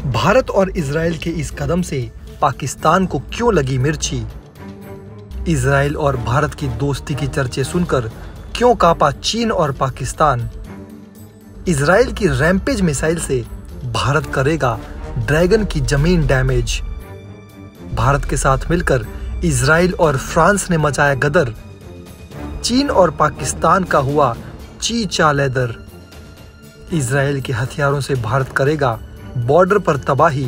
भारत और इजराइल के इस कदम से पाकिस्तान को क्यों लगी मिर्ची? इजराइल और भारत की दोस्ती की चर्चे सुनकर क्यों कांपा चीन और पाकिस्तान? इजराइल की रैम्पेज मिसाइल से भारत करेगा ड्रैगन की जमीन डैमेज। भारत के साथ मिलकर इजराइल और फ्रांस ने मचाया गदर। चीन और पाकिस्तान का हुआ ची चा लेदर। इजराइल के हथियारों से भारत करेगा बॉर्डर पर तबाही।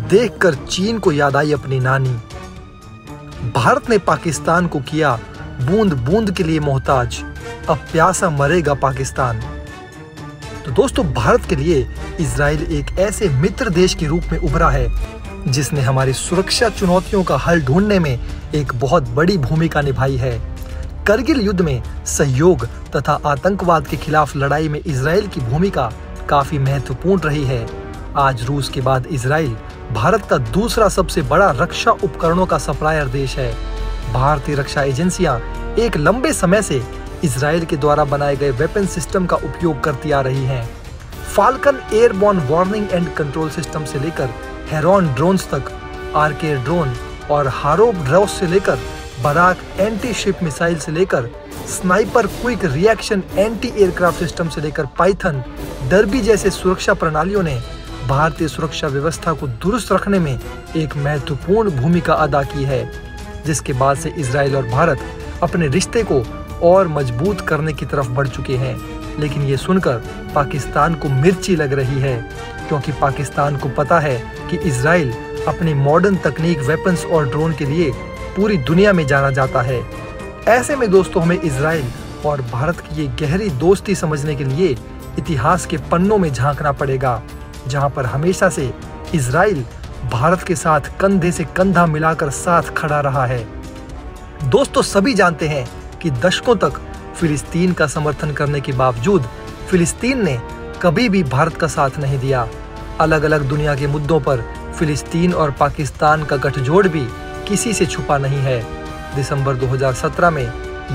देखकर चीन को याद आई अपनी नानी। भारत ने पाकिस्तान को किया बूंद बूंद के लिए मोहताज। अब प्यासा मरेगा पाकिस्तान। तो दोस्तों, भारत के लिए इजराइल एक ऐसे मित्र देश के रूप में उभरा है जिसने हमारी सुरक्षा चुनौतियों का हल ढूंढने में एक बहुत बड़ी भूमिका निभाई है। करगिल युद्ध में सहयोग तथा आतंकवाद के खिलाफ लड़ाई में इजराइल की भूमिका काफी महत्वपूर्ण रही है। आज रूस के बाद इजराइल भारत का दूसरा सबसे बड़ा रक्षा उपकरणों का सप्लायर देश है। भारतीय रक्षा एजेंसियां एक लंबे समय से इजराइल के द्वारा बनाए गए वेपन सिस्टम का उपयोग करती आ रही हैं। Falcon airborne warning and control system से लेकर हेरॉन ड्रोन्स तक, आर्केर ड्रोन और हारोब ड्रोस से लेकर बराक एंटी शिप मिसाइल से लेकर sniper quick reaction anti aircraft system से लेकर पाइथन, डर्बी जैसे सुरक्षा प्रणालियों ने भारतीय सुरक्षा व्यवस्था को दुरुस्त रखने में एक महत्वपूर्ण भूमिका अदा की है, जिसके बाद से इजराइल और भारत अपने रिश्ते को और मजबूत करने की तरफ बढ़ चुके हैं। लेकिन ये सुनकर पाकिस्तान को मिर्ची लग रही है, क्योंकि पाकिस्तान को पता है कि इजराइल अपनी मॉडर्न तकनीक, वेपन्स और ड्रोन के लिए पूरी दुनिया में जाना जाता है। ऐसे में दोस्तों, हमें इजराइल और भारत की ये गहरी दोस्ती समझने के लिए इतिहास के पन्नों में झांकना पड़ेगा, जहां पर हमेशा से इजराइल भारत के साथ कंधे से कंधा मिलाकर साथ खड़ा रहा है। दोस्तों, सभी जानते हैं कि दशकों तक फिलिस्तीन का समर्थन करने के बावजूद फिलिस्तीन ने कभी भी भारत का साथ नहीं दिया। अलग अलग दुनिया के मुद्दों पर फिलिस्तीन और पाकिस्तान का गठजोड़ भी किसी से छुपा नहीं है। दिसंबर 2017 में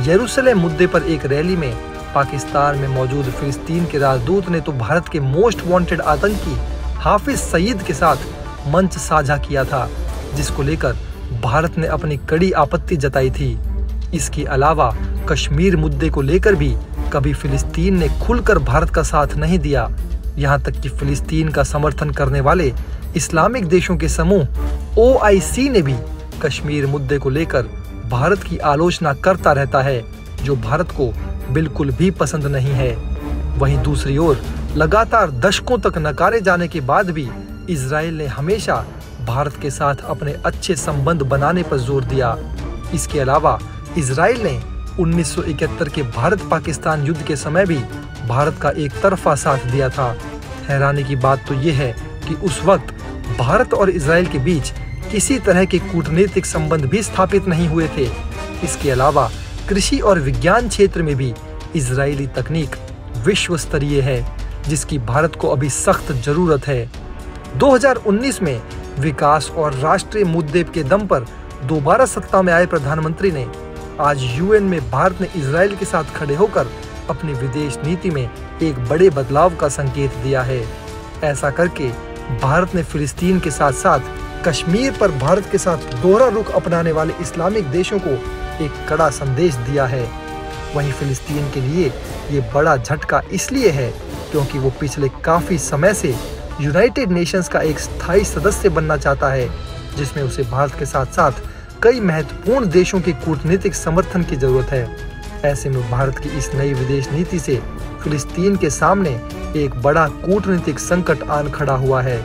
यरूशलेम मुद्दे पर एक रैली में पाकिस्तान में मौजूद फिलिस्तीन के राजदूत ने तो भारत के मोस्ट वांटेड आतंकी हाफिज सईद के साथ मंच साझा किया था, जिसको लेकर भारत ने अपनी कड़ी आपत्ति जताई थी। इसके अलावा कश्मीर मुद्दे को लेकर भी कभी फिलिस्तीन ने खुलकर भारत का साथ नहीं दिया। यहाँ तक कि फिलिस्तीन का समर्थन करने वाले इस्लामिक देशों के समूह OIC ने भी कश्मीर मुद्दे को लेकर भारत की आलोचना करता रहता है, जो भारत को बिल्कुल भी पसंद नहीं है। वहीं दूसरी ओर लगातार दशकों तक नकारे जाने के बाद भी इजराइल ने हमेशा भारत के साथ अपने अच्छे संबंध बनाने पर जोर दिया। इसके अलावा इजराइल ने 1971 के भारत पाकिस्तान युद्ध के समय भी भारत का एक तरफा साथ दिया था। हैरानी की बात तो ये है कि उस वक्त भारत और इजराइल के बीच किसी तरह के कूटनीतिक संबंध भी स्थापित नहीं हुए थे। इसके अलावा कृषि और विज्ञान क्षेत्र में भी इजरायली तकनीक विश्व स्तरीय है, जिसकी भारत को अभी सख्त जरूरत है। 2019 में विकास और राष्ट्रीय मुद्दे के दम पर दोबारा सत्ता में आए प्रधानमंत्री ने आज UN में भारत ने इजराइल के साथ खड़े होकर अपनी विदेश नीति में एक बड़े बदलाव का संकेत दिया है। ऐसा करके भारत ने फिलिस्तीन के साथ साथ कश्मीर पर भारत के साथ दोहरा रुख अपनाने वाले इस्लामिक देशों को एक कड़ा संदेश दिया है। वहीं फिलिस्तीन के लिए ये बड़ा झटका इसलिए है क्योंकि वो पिछले काफी समय से यूनाइटेड नेशंस का एक स्थायी सदस्य बनना चाहता है, जिसमें उसे भारत के साथ साथ कई महत्वपूर्ण देशों के कूटनीतिक समर्थन की जरूरत है। ऐसे में भारत की इस नई विदेश नीति से फिलिस्तीन के सामने एक बड़ा कूटनीतिक संकट आन खड़ा हुआ है।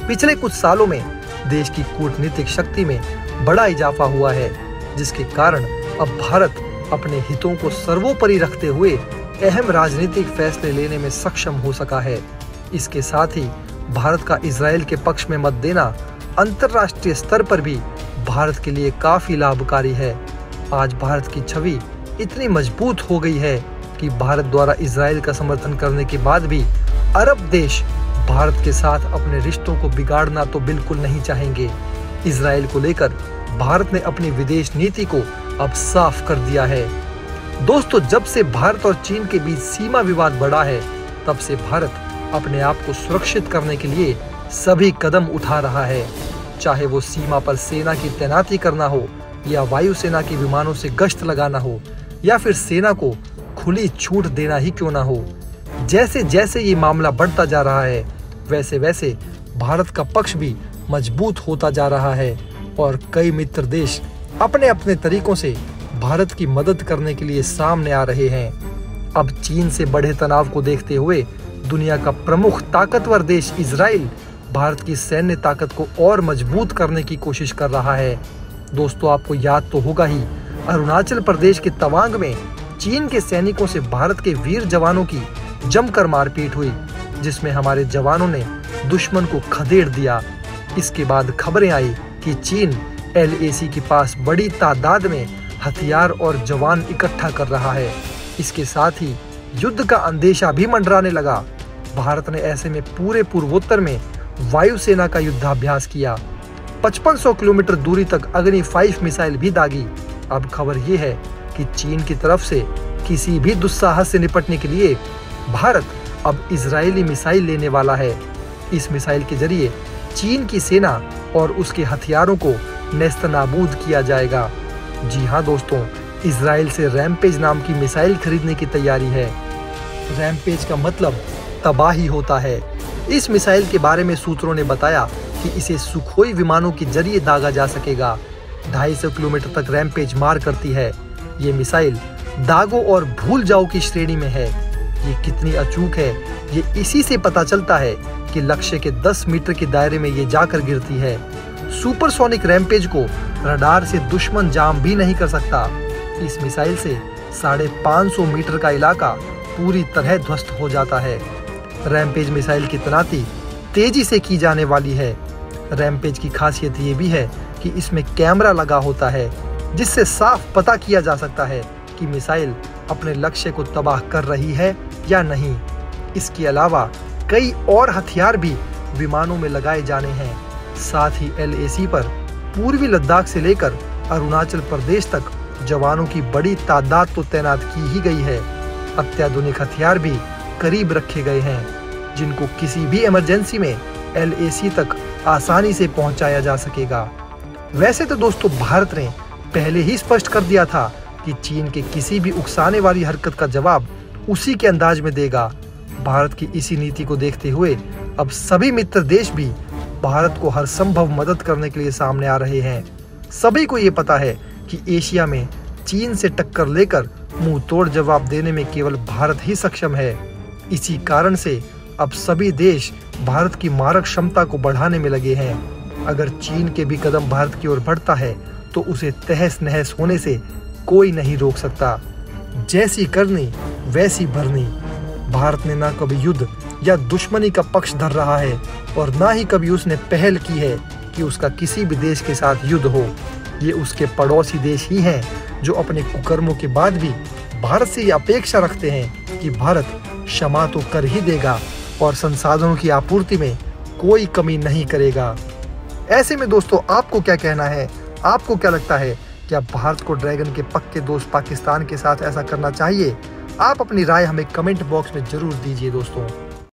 पिछले कुछ सालों में देश की कूटनीतिक शक्ति में बड़ा इजाफा हुआ है, जिसके कारण अब भारत अपने हितों को सर्वोपरि रखते हुए अहम राजनीतिक फैसले लेने में सक्षम हो सका है। इसके साथ ही भारत का इजराइल के पक्ष में मत देना अंतर्राष्ट्रीय स्तर पर भी भारत के लिए काफी लाभकारी है। आज भारत की छवि इतनी मजबूत हो गई है कि भारत द्वारा इजराइल का समर्थन करने के बाद भी अरब देश भारत के साथ अपने रिश्तों को बिगाड़ना तो बिल्कुल नहीं चाहेंगे। इजराइल को लेकर भारत ने अपनी विदेश नीति को अब साफ कर दिया है। दोस्तों, जब से भारत और चीन के बीच सीमा विवाद बढ़ा है, तब से भारत अपने आप को सुरक्षित करने के लिए सभी कदम उठा रहा है, चाहे वो सीमा पर सेना की तैनाती करना हो या वायुसेना के विमानों से गश्त लगाना हो या फिर सेना को खुली छूट देना ही क्यों ना हो। जैसे जैसे ये मामला बढ़ता जा रहा है वैसे वैसे भारत का पक्ष भी मजबूत होता जा रहा है और कई मित्र देश अपने अपने तरीकों से भारत की मदद करने के लिए सामने आ रहे हैं। अब चीन से बढ़े तनाव को देखते हुए दुनिया का प्रमुख ताकतवर देश इजराइल भारत की सैन्य ताकत को और मजबूत करने की कोशिश कर रहा है। दोस्तों, आपको याद तो होगा ही, अरुणाचल प्रदेश के तवांग में चीन के सैनिकों से भारत के वीर जवानों की जमकर मारपीट हुई, जिसमें हमारे जवानों ने दुश्मन को खदेड़ दिया। इसके बाद खबरें आई कि चीन LAC के पास बड़ी तादाद में हथियार और जवान इकट्ठा कर रहा है। इसके साथ ही युद्ध का अंदेशा भी मंडराने लगा। भारत ने ऐसे में पूरे पूर्वोत्तर में वायुसेना का युद्धाभ्यास किया। 5500 किलोमीटर दूरी तक अग्नि 5 मिसाइल भी दागी। अब खबर ये है कि चीन की तरफ से किसी भी दुस्साहस से निपटने के लिए भारत अब इजरायली मिसाइल लेने वाला है। इस मिसाइल के जरिए चीन की सेना और उसके हथियारों को नेस्तनाबूद किया जाएगा। जी हाँ दोस्तों, इजराइल से रैम्पेज नाम की मिसाइल खरीदने की तैयारी है। रैम्पेज का मतलब तबाही होता है। इस मिसाइल के बारे में सूत्रों ने बताया कि इसे सुखोई विमानों के जरिए दागा जा सकेगा। 250 किलोमीटर तक रैम्पेज मार करती है। ये मिसाइल दागो और भूल जाओ की श्रेणी में है। ये कितनी अचूक है ये इसी से पता चलता है कि लक्ष्य के 10 मीटर के दायरे में ये जाकर गिरती है। सुपरसोनिक रैम्पेज को रडार से दुश्मन जाम भी नहीं कर सकता। इस मिसाइल से 550 मीटर का इलाका पूरी तरह ध्वस्त हो जाता है। रैम्पेज मिसाइल की तैनाती तेजी से की जाने वाली है। रैम्पेज की खासियत ये भी है कि इसमें कैमरा लगा होता है, जिससे साफ पता किया जा सकता है कि मिसाइल अपने लक्ष्य को तबाह कर रही है या नहीं। इसके अलावा कई और हथियार भी विमानों में लगाए जाने हैं। साथ ही LAC पर पूर्वी लद्दाख से लेकर अरुणाचल प्रदेश तक जवानों की बड़ी तादाद तो तैनात की ही गई है। अत्याधुनिक हथियार भी करीब रखे गए हैं, जिनको किसी भी इमरजेंसी में LAC तक आसानी से पहुंचाया जा सकेगा। वैसे तो दोस्तों, भारत ने पहले ही स्पष्ट कर दिया था कि चीन के किसी भी उकसाने वाली हरकत का जवाब उसी के अंदाज में देगा। भारत की इसी नीति को देखते हुए अब सभी मित्र देश भी भारत को हर संभव मदद करने के लिए सामने आ रहे हैं। सभी को ये पता है कि एशिया में चीन से टक्कर लेकर मुंह तोड़ जवाब देने में केवल भारत ही सक्षम है। इसी कारण से अब सभी देश भारत की मारक क्षमता को बढ़ाने में लगे हैं। अगर चीन के भी कदम भारत की ओर बढ़ता है तो उसे तहस नहस होने से कोई नहीं रोक सकता। जैसी करनी वैसी भरनी। भारत ने ना कभी युद्ध या दुश्मनी का पक्ष धर रहा है और ना ही कभी उसने पहल की है कि उसका किसी भी देश के साथ युद्ध हो। ये उसके पड़ोसी देश ही हैं जो अपने कुकर्मों के बाद भी भारत से ये अपेक्षा रखते हैं कि भारत क्षमा तो कर ही देगा और संसाधनों की आपूर्ति में कोई कमी नहीं करेगा। ऐसे में दोस्तों, आपको क्या कहना है? आपको क्या लगता है, क्या भारत को ड्रैगन के पक्के दोस्त पाकिस्तान के साथ ऐसा करना चाहिए? आप अपनी राय हमें कमेंट बॉक्स में जरूर दीजिए दोस्तों।